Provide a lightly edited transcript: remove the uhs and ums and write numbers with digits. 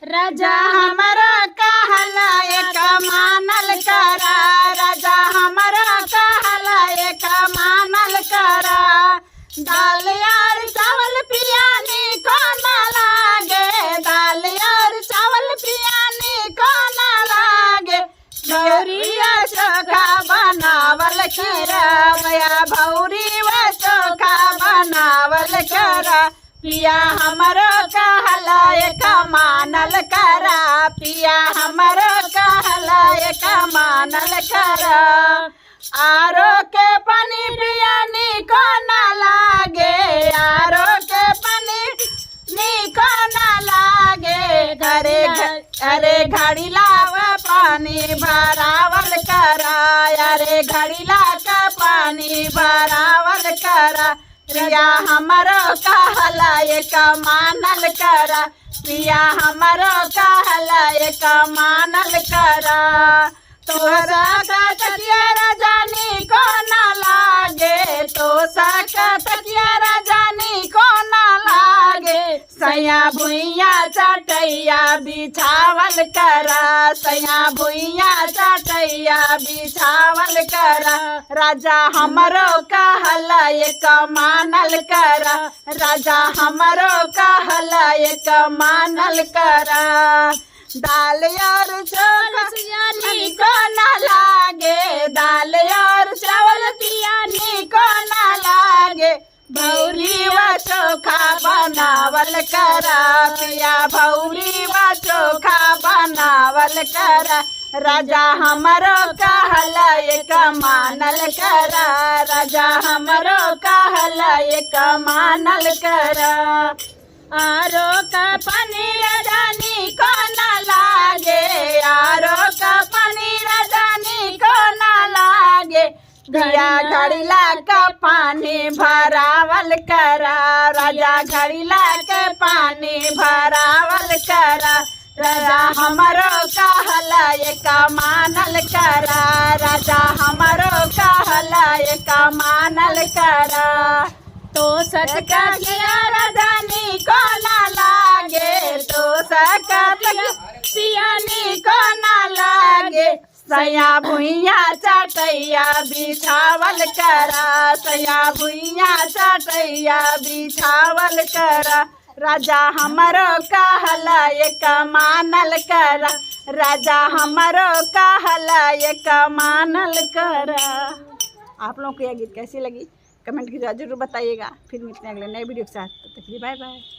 राजा हमरो कहला एक मानल करा, राजा हमरो कहला एक मानल करा। दाल और चावल पियानी को न लागे, दाल और चावल पियानी को न लागे। भौरिया चोखा बनावल करा, भैया भौरी व चोखा बनावल करा। पिया हमरो कहला एक मानल करा, पिया हमरो कहला एक मानल करा। आरो के पानी पियानी को न लागे, आरो के पानी को न लागे। अरे घड़ी लावा पानी भरावल करा, अरे घड़ी ला का पानी भरावल करा। पिया हमरो कहला एक मानल करा, पिया हमरो कहला एक मानल करा। तोहरा का तकिया राजानी को न लागे, तो सका तकिया राजानी को न लागे। सैया भुइया चटैया बिछावल करा, सैया भुइया चटैया बिछावल करा। राजा हमरो कहला एक मानल करा, राजा हमरो कहला एक मानल करा। दाल और चावल पियानी को न लागे, दाल और चावल पियानी को न लागे। भौरी व चोखा बनावल करा, पिया भौरी व चोखा बनावल करा। राजा हमरो कहला एक मानल करा, राजा हमरो कहला एक मानल करा। आरो का पानी राजानी को न लागे, आरो का पानी राजानी को न लागे। घड़ा घड़ीला का पानी भरावल करा, राजा घड़ीला के पानी भरावल करा। राजा हमरो कहला एक मानल करा, राजा हमरो कहला एक मानल करा। तो सका राजानी को न लागे, तो सका पियानी को न लागे। सैया भुइया चटैया बिछावल करा, सैया भुइया चटैया बिछावल करा। राजा हमरो कहला एक मानल करा, राजा हमरो कहला एक मानल करा। आप लोगों को यह गीत कैसी लगी कमेंट की जरूर बताइएगा। फिर मिलते हैं अगले नए वीडियो के साथ, तब तक के लिए बाय बाय।